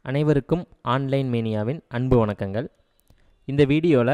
அனைவருக்கும் ஆன்லைன் மேனியாவின் அன்பு வணக்கங்கள். இந்த வீடியோவில்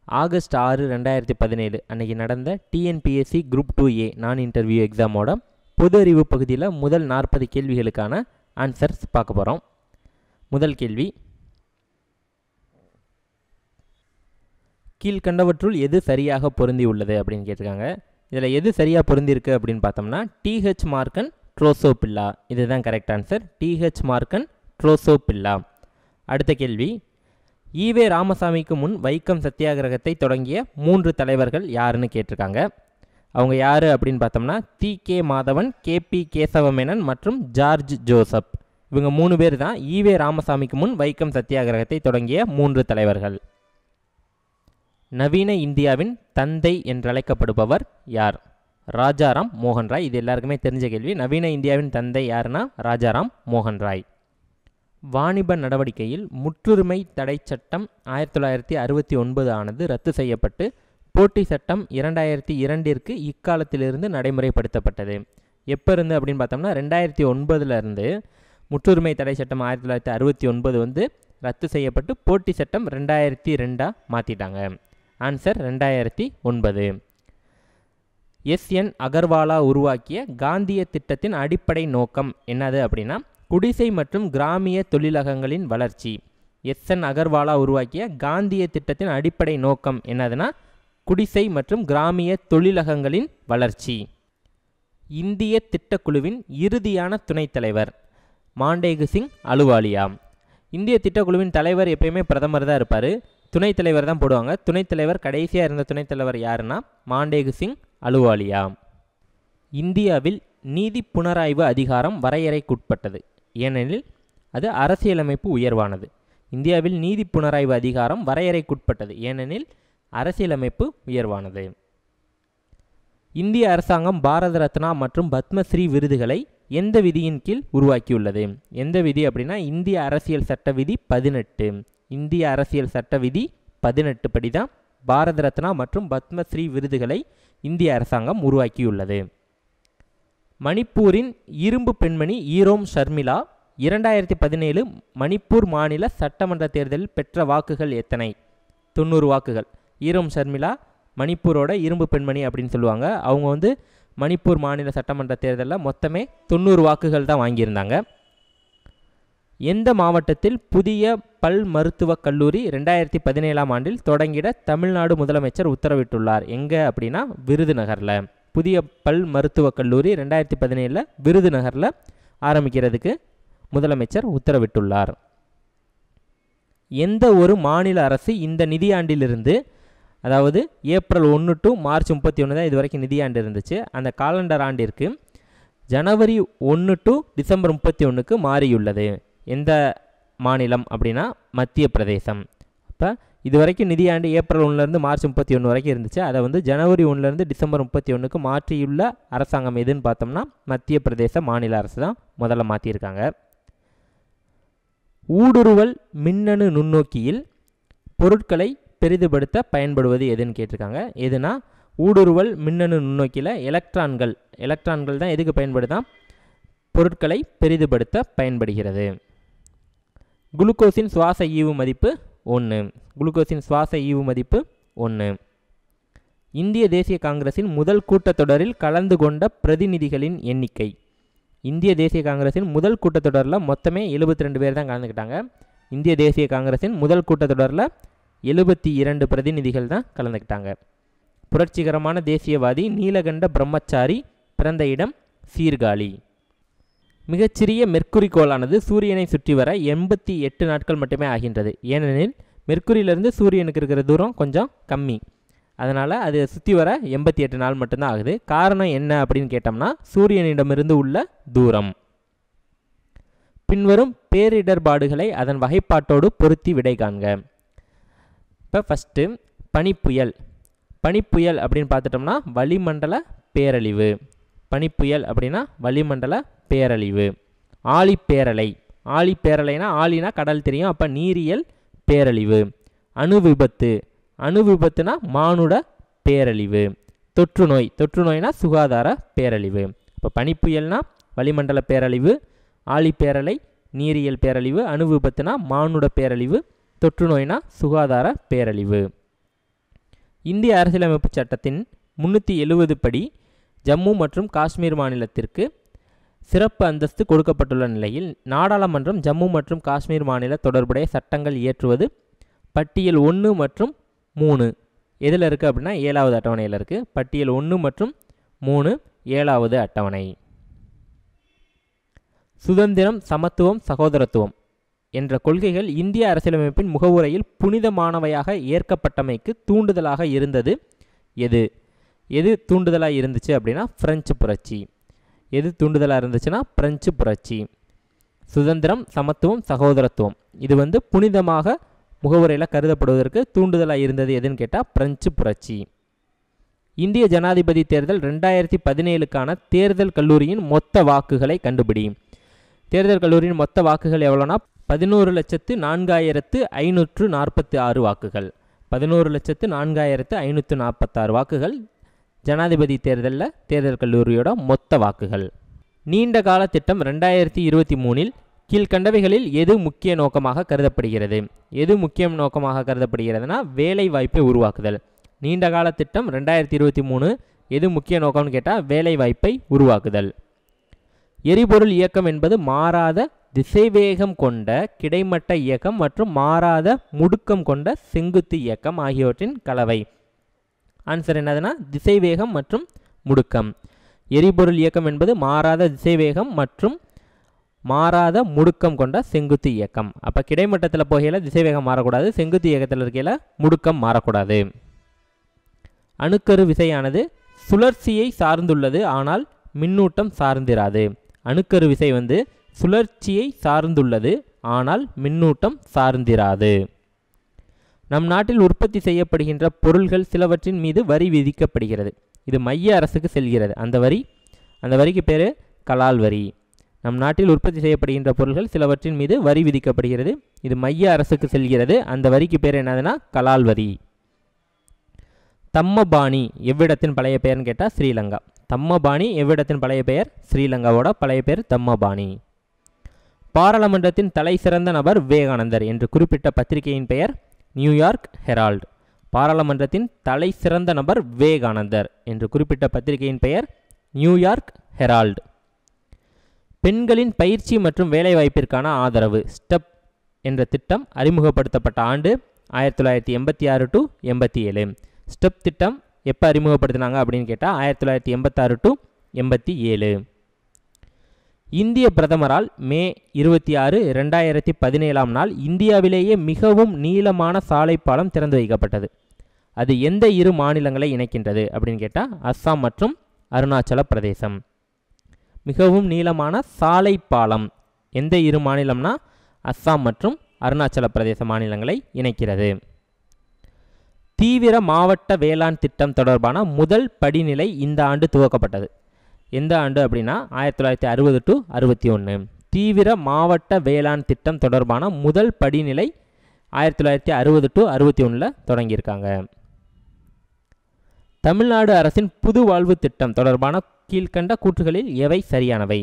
ஆகஸ்ட் 6, 2017 அன்றைக்கி நடந்த டிஎன்பிஎஸ்சி குரூப் 2A நான் இன்டர்வியூ எக்ஸாமோட பொது அறிவு பகுதியில் முதல் 40 கேள்விகளுக்கான ஆன்சர்ஸ் பார்க்க போகிறோம். முதல் கேள்வி, கீழ்கண்டவற்றுள் எது சரியாக பொருந்தி உள்ளது அப்படின்னு கேட்டிருக்காங்க. இதில் எது சரியாக பொருந்திருக்கு அப்படின்னு பார்த்தோம்னா டிஹெச் மார்க்கன் ட்ரோசோபில்லா, இதுதான் கரெக்ட் ஆன்சர். டிஹெச் மார்க்கன் ட்ரோசோபில்லா. அடுத்த கேள்வி, ஈவே ராமசாமிக்கு முன் வைக்கம் சத்தியாகிரகத்தை தொடங்கிய 3 தலைவர்கள் யாருன்னு கேட்டிருக்காங்க. அவங்க யார் அப்படின்னு பார்த்தோம்னா தி.கே. மாதவன், கே.பி. கேசவமேனன் மற்றும் ஜார்ஜ் ஜோசப். இவங்க 3 பேர் தான் ஈவே ராமசாமிக்கு முன் வைக்கம் சத்தியாகிரகத்தை தொடங்கிய 3 தலைவர்கள். நவீன இந்தியாவின் தந்தை என்றழைக்கப்படுபவர் யார்? ராஜாராம் மோகன் ராய். இது எல்லாருக்குமே தெரிஞ்ச கேள்வி. நவீன இந்தியாவின் தந்தை யாருன்னா ராஜாராம் மோகன் ராய். வாணிப நடவடிக்கையில் முற்றுரிமை தடை சட்டம் 1969 ஆனது ரத்து செய்யப்பட்டு போட்டி சட்டம் 2002 இக்காலத்திலிருந்து நடைமுறைப்படுத்தப்பட்டது. எப்போ இருந்து அப்படின்னு பார்த்தோம்னா 2009 இருந்து முற்றுரிமை தடை சட்டம் 1969 வந்து ரத்து செய்யப்பட்டு போட்டி சட்டம் 2002 மாற்றிட்டாங்க. ஆன்சர் 2009. எஸ்.என். அகர்வாலா உருவாக்கிய காந்திய திட்டத்தின் அடிப்படை நோக்கம் என்னது அப்படின்னா குடிசை மற்றும் கிராமிய தொழிலகங்களின் வளர்ச்சி. எஸ்.என். அகர்வாலா உருவாக்கிய காந்திய திட்டத்தின் அடிப்படை நோக்கம் என்னதுன்னா குடிசை மற்றும் கிராமிய தொழிலகங்களின் வளர்ச்சி. இந்திய திட்டக்குழுவின் இறுதியான துணைத் தலைவர் மாண்டேகு சிங் அலுவாலியா. இந்திய திட்டக்குழுவின் தலைவர் எப்பயுமே பிரதமர் தான் இருப்பார், துணைத் தலைவர் தான் போடுவாங்க. துணைத் தலைவர் கடைசியாக இருந்த துணைத் தலைவர் யாருன்னா மாண்டேகு சிங் அலுவாலியா. இந்தியாவில் நீதி புனராய்வு அதிகாரம் வரையறைக்குட்பட்டது, ஏனெனில் அது அரசியலமைப்பு உயர்வானது. இந்தியாவில் நீதி புனராய்வு அதிகாரம் வரையறைக்குட்பட்டது, ஏனெனில் அரசியலமைப்பு உயர்வானது. இந்திய அரசாங்கம் பாரத ரத்னா மற்றும் பத்மஸ்ரீ விருதுகளை எந்த விதியின் கீழ் உருவாக்கியுள்ளது? எந்த விதி அப்படின்னா இந்திய அரசியல் சட்ட விதி 18. இந்திய அரசியல் சட்ட விதி 18 படி தான் பாரத ரத்னா மற்றும் பத்மஸ்ரீ விருதுகளை இந்திய அரசாங்கம் உருவாக்கியுள்ளது. மணிப்பூரின் இரும்பு பெண்மணி ஈரோம் ஷர்மிளா 2017 மணிப்பூர் மாநில சட்டமன்ற தேர்தலில் பெற்ற வாக்குகள் எத்தனை? 90 வாக்குகள். ஈரோம் ஷர்மிளா மணிப்பூரோட இரும்பு பெண்மணி அப்படின்னு சொல்லுவாங்க. அவங்க வந்து மணிப்பூர் மாநில சட்டமன்ற தேர்தலில் மொத்தமே 90 வாக்குகள் தான் வாங்கியிருந்தாங்க. எந்த மாவட்டத்தில் புதிய பல் மருத்துவக் கல்லூரி 2017 ஆண்டில் தொடங்கிட தமிழ்நாடு முதலமைச்சர் உத்தரவிட்டுள்ளார்? எங்கே அப்படின்னா விருதுநகரில். புதிய பல் மருத்துவக் கல்லூரி 2017 விருதுநகரில் ஆரம்பிக்கிறதுக்கு முதலமைச்சர் உத்தரவிட்டுள்ளார். எந்த ஒரு மாநில அரசு இந்த நிதியாண்டிலிருந்து, அதாவது ஏப்ரல் 1 to மார்ச் 31 தான் இது வரைக்கும் நிதியாண்டு இருந்துச்சு, அந்த காலண்டர் ஆண்டிற்கு ஜனவரி 1 to டிசம்பர் 31 மாறியுள்ளது? எந்த மாநிலம் அப்படின்னா மத்திய பிரதேசம். அப்போ இது வரைக்கும் நிதியாண்டு ஏப்ரல் 1 மார்ச் 31 வரைக்கும் இருந்துச்சு, அதை வந்து ஜனவரி 1 டிசம்பர் 31 மாற்றியுள்ள அரசாங்கம் எதுன்னு பார்த்தோம்னா மத்திய பிரதேச மாநில அரசு தான் முதல்ல மாற்றியிருக்காங்க. ஊடுருவல் மின்னணு நுண்ணோக்கியில் பொருட்களை பெரிதுபடுத்த பயன்படுவது எதுன்னு கேட்டிருக்காங்க. எதுனா ஊடுருவல் மின்னணு நுண்ணோக்கியில் எலக்ட்ரான்கள் தான் எதுக்கு பயன்படுதா? பொருட்களை பெரிதுபடுத்த பயன்படுகிறது. குளுக்கோஸின் சுவாச ஈவு மதிப்பு 1. குளுக்கோஸின் சுவாச ஈவு மதிப்பு 1. இந்திய தேசிய காங்கிரஸின் முதல் கூட்டத்தொடரில் கலந்து கொண்ட பிரதிநிதிகளின் எண்ணிக்கை. இந்திய தேசிய காங்கிரஸின் முதல் கூட்டத்தொடரில் மொத்தமே 72 பேர் தான் கலந்துக்கிட்டாங்க. இந்திய தேசிய காங்கிரஸின் முதல் கூட்டத்தொடரில் 72 பிரதிநிதிகள் தான் கலந்துக்கிட்டாங்க. புரட்சிகரமான தேசியவாதி நீலகண்ட பிரம்மச்சாரி பிறந்த இடம் சீர்காழி. மிகச்சிறிய மெர்க்குரி கோளானது சூரியனை சுற்றி வர 88 நாட்கள் மட்டுமே ஆகின்றது, ஏனெனில் மெர்க்குரியிலிருந்து சூரியனுக்கு இருக்கிற தூரம் கொஞ்சம் கம்மி, அதனால் அது சுற்றி வர 88 நாள் மட்டும்தான் ஆகுது. காரணம் என்ன அப்படின்னு கேட்டோம்னா சூரியனிடமிருந்து உள்ள தூரம். பின்வரும் பேரிடர்பாடுகளை அதன் வகைப்பாட்டோடு பொருத்தி விடை காண்க. இப்போ ஃபஸ்ட்டு பனிப்புயல். பனிப்புயல் அப்படின்னு பார்த்துட்டோம்னா வளிமண்டல பேரழிவு. பனிப்புயல் அப்படின்னா வளிமண்டல பேரழிவு. ஆழிப்பேரலை. ஆழிப்பேரலைனா ஆழினா கடல் தெரியும், அப்போ நீரியல் பேரழிவு. அணு விபத்து. அணு விபத்துனா மானுட பேரழிவு. தொற்றுநோய். தொற்றுநோய்னா சுகாதார பேரழிவு. இப்போ பனிப்புயல்னா வளிமண்டல பேரழிவு, ஆழிப்பேரலை நீரியல் பேரழிவு, அணு விபத்துனா மானுட பேரழிவு, தொற்று நோய்னா சுகாதார பேரழிவு. இந்திய அரசியலமைப்பு சட்டத்தின் 370 படி ஜம்மு மற்றும் காஷ்மீர் மாநிலத்திற்கு சிறப்பு அந்தஸ்து கொடுக்கப்பட்டுள்ள நிலையில் நாடாளுமன்றம் ஜம்மு மற்றும் காஷ்மீர் மாநில தொடர்புடைய சட்டங்கள் இயற்றுவது பட்டியல் 1 மற்றும் 3 எதில் இருக்குது அப்படின்னா 7வது அட்டவணையில் இருக்குது. பட்டியல் 1 மற்றும் 3 7வது அட்டவணை. சுதந்திரம், சமத்துவம், சகோதரத்துவம் என்ற கொள்கைகள் இந்திய அரசியலமைப்பின் முகவுரையில் புனிதமானவையாக ஏற்கப்பட்டமைக்கு தூண்டுதலாக இருந்தது எது? எது தூண்டுதலாக இருந்துச்சு அப்படின்னா பிரெஞ்சு புரட்சி. எது தூண்டுதலாக இருந்துச்சுன்னா பிரெஞ்சு புரட்சி. சுதந்திரம், சமத்துவம், சகோதரத்துவம் இது புனிதமாக முகவுரையில் கருதப்படுவதற்கு தூண்டுதலாக இருந்தது எதுன்னு கேட்டால் பிரெஞ்சு புரட்சி. இந்திய ஜனாதிபதி தேர்தல் 2017க்கான தேர்தல் கல்லூரியின் மொத்த வாக்குகளை கண்டுபிடி. தேர்தல் கல்லூரியின் மொத்த வாக்குகள் எவ்வளோனா 11,04,546 வாக்குகள். 11,04,546 வாக்குகள் ஜனாதிபதி தேர்தலில் தேர்தல் கல்லூரியோட மொத்த வாக்குகள். நீண்ட கால திட்டம் 2023இல் கீழ்கண்டவைகளில் எது முக்கிய நோக்கமாக கருதப்படுகிறது? எது முக்கிய நோக்கமாக கருதப்படுகிறதுனா வேலை வாய்ப்பை உருவாக்குதல். நீண்ட கால திட்டம் 2023 எது முக்கிய நோக்கம்னு கேட்டால் வேலை வாய்ப்பை உருவாக்குதல். எரிபொருள் இயக்கம் என்பது மாறாத திசைவேகம் கொண்ட கிடைமட்ட இயக்கம் மற்றும் மாறாத முடுக்கம் கொண்ட செங்குத்து இயக்கம் ஆகியவற்றின் கலவை. ஆன்சர் என்னதுன்னா திசைவேகம் மற்றும் முடுக்கம். எரிபொருள் இயக்கம் என்பது மாறாத திசைவேகம் மற்றும் மாறாத முடுக்கம் கொண்ட செங்குத்து இயக்கம். அப்போ கிடைமட்டத்தில் போகையில் திசைவேகம் மாறக்கூடாது, செங்குத்து இயக்கத்தில் இருக்கையில் முடுக்கம் மாறக்கூடாது. அணுக்கரு விசையானது சுழற்சியை சார்ந்துள்ளது, ஆனால் மின்னூட்டம் சார்ந்திராது. அணுக்கரு விசை சுழற்சியை சார்ந்துள்ளது, ஆனால் மின்னூட்டம் சார்ந்திராது. நம் நாட்டில் உற்பத்தி செய்யப்படுகின்ற பொருள்கள் சிலவற்றின் மீது வரி விதிக்கப்படுகிறது. இது மைய அரசுக்கு செல்கிறது. அந்த வரிக்கு பேர் கலால் வரி. நம் நாட்டில் உற்பத்தி செய்யப்படுகின்ற பொருள்கள் சிலவற்றின் மீது வரி விதிக்கப்படுகிறது. இது மைய அரசுக்கு செல்கிறது. அந்த வரிக்கு பேர் என்னதுன்னா கலால் வரி. தம்மபாணி எவ்விடத்தின் பழைய பெயர்னு கேட்டால் ஸ்ரீலங்கா. தம்மபாணி எவ்விடத்தின் பழைய பெயர்? ஸ்ரீலங்காவோட பழைய பெயர் தம்மபாணி. பாராளுமன்றத்தின் தலை சிறந்த நபர் விவேகானந்தர் என்று குறிப்பிட்ட பத்திரிகையின் பெயர் நியூயார்க் ஹெரால்டு. பாராளுமன்றத்தின் தலை சிறந்த நபர் விவேகானந்தர் என்று குறிப்பிட்ட பத்திரிகையின் பெயர் நியூயார்க் ஹெரால்டு. பெண்களின் பயிற்சி மற்றும் வேலைவாய்ப்பிற்கான ஆதரவு ஸ்டெப் என்ற திட்டம் அறிமுகப்படுத்தப்பட்ட ஆண்டு 1986 to 87. ஸ்டெப் திட்டம் எப்போ அறிமுகப்படுத்தினாங்க அப்படின்னு கேட்டால் 1986 to 87. இந்திய பிரதமரால் மே 26, 2017 நாள் இந்தியாவிலேயே மிகவும் நீளமான சாலை பாலம் திறந்து வைக்கப்பட்டது. அது எந்த இரு மாநிலங்களை இணைக்கின்றது அப்படின்னு கேட்டால் அஸ்ஸாம் மற்றும் அருணாச்சல பிரதேசம். மிகவும் நீளமான சாலை பாலம் எந்த இரு மாநிலம்னா அஸ்ஸாம் மற்றும் அருணாச்சல பிரதேச மாநிலங்களை இணைக்கிறது. தீவிர மாவட்ட வேளாண் திட்டம் தொடர்பான முதல் படிநிலை இந்த ஆண்டு துவக்கப்பட்டது. எந்த ஆண்டு அப்படின்னா 1960 to 61. தீவிர மாவட்ட வேளாண் திட்டம் தொடர்பான முதல் படிநிலை 1960 to 61 தொடங்கியிருக்காங்க. தமிழ்நாடு அரசின் புது வாழ்வு திட்டம் தொடர்பான கீழ்கண்ட கூற்றுகளில் எவை சரியானவை?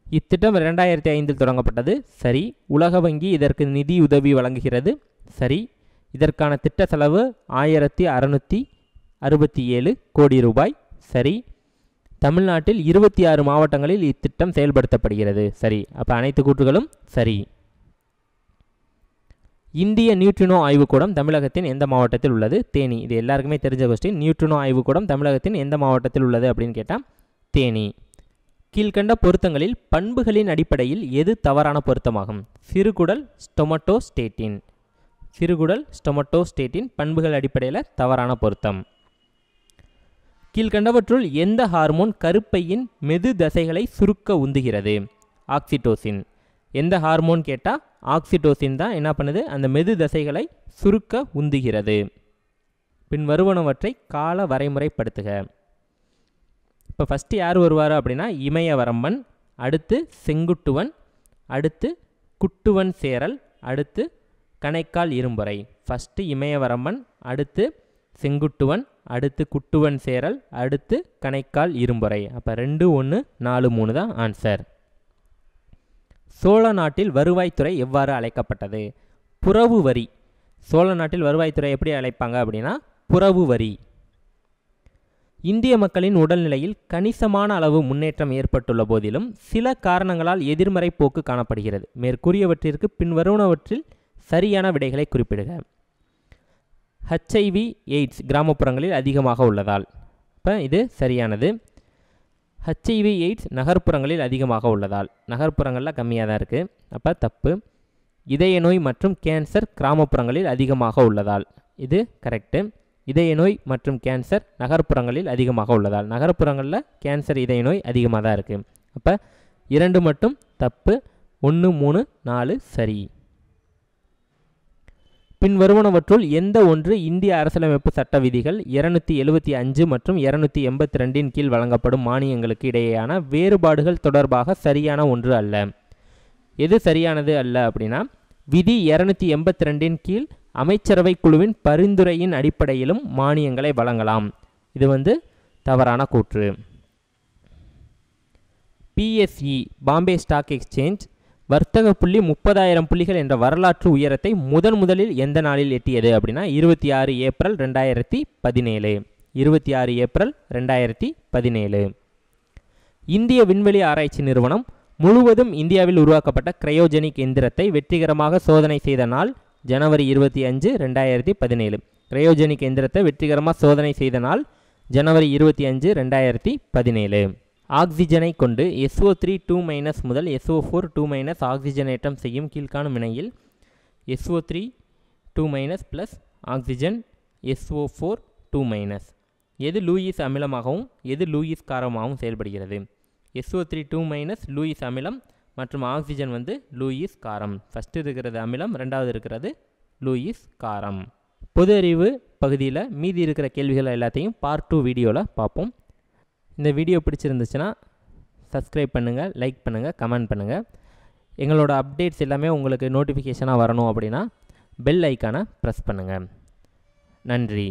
இத்திட்டம் 2005 தொடங்கப்பட்டது. சரி. உலக வங்கி இதற்கு நிதியுதவி வழங்குகிறது. சரி. இதற்கான திட்ட செலவு 1667 கோடி ரூபாய். சரி. தமிழ்நாட்டில் 26 மாவட்டங்களில் இத்திட்டம் செயல்படுத்தப்படுகிறது. சரி. அப்போ அனைத்து கூற்றுகளும் சரி. இந்திய நியூட்ரினோ ஆய்வுக்கூடம் தமிழகத்தின் எந்த மாவட்டத்தில் உள்ளது? தேனி. இது எல்லாருக்குமே தெரிஞ்ச கொஸ்டின். நியூட்ரினோ ஆய்வுக்கூடம் தமிழகத்தின் எந்த மாவட்டத்தில் உள்ளது அப்படின்னு கேட்டால் தேனி. கீழ்கண்ட பொருத்தங்களில் பண்புகளின் அடிப்படையில் எது தவறான பொருத்தமாகும்? சிறுகுடல் ஸ்டொமட்டோஸ்டேட்டின். சிறுகுடல் ஸ்டொமட்டோஸ்டேட்டின் பண்புகள் அடிப்படையில் தவறான பொருத்தம். கீழ்கண்டவற்றுள் எந்த ஹார்மோன் கருப்பையின் மெது தசைகளை சுருக்க உந்துகிறது? ஆக்சிடோசின். எந்த ஹார்மோன் கேட்டால் ஆக்சிடோசின் தான் என்ன பண்ணுது? அந்த மெது தசைகளை சுருக்க உந்துகிறது. பின் வருவனவற்றை கால வரைமுறைப்படுத்துக. இப்போ ஃபஸ்ட்டு யார் வருவார் அப்படின்னா இமயவரம்பன், அடுத்து செங்குட்டுவன், அடுத்து குட்டுவன் சேரல், அடுத்து கணைக்கால் இரும்புரை. ஃபஸ்ட்டு இமயவரம்பன், அடுத்து செங்குட்டுவன், அடுத்து குட்டுவன் சேரல், அடுத்து கணைக்கால் இரும்புரை. அப்போ 2, 1, 4, 3 தான் ஆன்சர். சோழ நாட்டில் வருவாய்த்துறை எவ்வாறு அழைக்கப்பட்டது? புறவு வரி. சோழ நாட்டில் வருவாய்த்துறை எப்படி அழைப்பாங்க அப்படின்னா புறவு வரி. இந்திய மக்களின் உடல்நிலையில் கணிசமான அளவு முன்னேற்றம் ஏற்பட்டுள்ள போதிலும் சில காரணங்களால் எதிர்மறை போக்கு காணப்படுகிறது. மேற்கூறியவற்றிற்கு பின்வருவனவற்றில் சரியான விடைகளை குறிப்பிடுக. HIV எய்ட்ஸ் கிராமப்புறங்களில் அதிகமாக உள்ளதால். இப்போ இது சரியானது. HIV எய்ட்ஸ் நகர்ப்புறங்களில் அதிகமாக உள்ளதால். நகர்ப்புறங்களில் கம்மியாக தான் இருக்குது, அப்போ தப்பு. இதய நோய் மற்றும் கேன்சர் கிராமப்புறங்களில் அதிகமாக உள்ளதால். இது கரெக்டு. இதய நோய் மற்றும் கேன்சர் நகர்ப்புறங்களில் அதிகமாக உள்ளதால். நகர்ப்புறங்களில் கேன்சர் இதய நோய் அதிகமாக தான் இருக்குது. அப்போ 2 மட்டும் தப்பு. 1, 3, 4 சரி. பின்வருவனவற்றுள் எந்த ஒன்று இந்திய அரசியலமைப்பு சட்ட விதிகள் 275 மற்றும் 282 கீழ் வழங்கப்படும் மானியங்களுக்கு இடையேயான வேறுபாடுகள் தொடர்பாக சரியான ஒன்று அல்ல? எது சரியானது அல்ல அப்படின்னா விதி 282 கீழ் அமைச்சரவை குழுவின் பரிந்துரையின் அடிப்படையிலும் மானியங்களை வழங்கலாம். இது தவறான கூற்று. PSE பாம்பே ஸ்டாக் எக்ஸ்சேஞ்ச் வர்த்தக புள்ளி 30,000 புள்ளிகள் என்ற வரலாற்று உயரத்தை முதலில் எந்த நாளில் எட்டியது அப்படின்னா 26 ஏப்ரல் 2017. 26 ஏப்ரல் 2017. இந்திய விண்வெளி ஆராய்ச்சி நிறுவனம் முழுவதும் இந்தியாவில் உருவாக்கப்பட்ட கிரையோஜெனிக் எந்திரத்தை வெற்றிகரமாக சோதனை செய்த நாள் ஜனவரி 25, 2017. கிரையோஜெனிக் எந்திரத்தை வெற்றிகரமாக சோதனை செய்த நாள் ஜனவரி 25, 2017. ஆக்சிஜனை கொண்டு SO3 முதல் SO4 ஆக்சிஜனேற்றம் செய்யும் கீழ்காணும் வினையில் SO3 + ஆக்சிஜன் SO4 எது லூயிஸ் அமிலமாகவும் எது லூயிஸ் காரமாகவும் செயல்படுகிறது? SO3 லூயிஸ் அமிலம் மற்றும் ஆக்சிஜன் லூயிஸ் காரம். ஃபஸ்ட்டு இருக்கிறது அமிலம், ரெண்டாவது இருக்கிறது லூயிஸ் காரம். பொது அறிவு பகுதியில் மீதி இருக்கிற கேள்விகள் எல்லாத்தையும் பார்ட் 2 வீடியோவில் பார்ப்போம். இந்த வீடியோ பிடிச்சிருந்துச்சுன்னா சப்ஸ்கிரைப் பண்ணுங்கள், லைக் பண்ணுங்கள், கமெண்ட் பண்ணுங்கள். எங்களோட அப்டேட்ஸ் எல்லாமே உங்களுக்கு நோட்டிஃபிகேஷனாக வரணும் அப்படின்னா பெல் ஐக்கானை ப்ரெஸ் பண்ணுங்கள். நன்றி.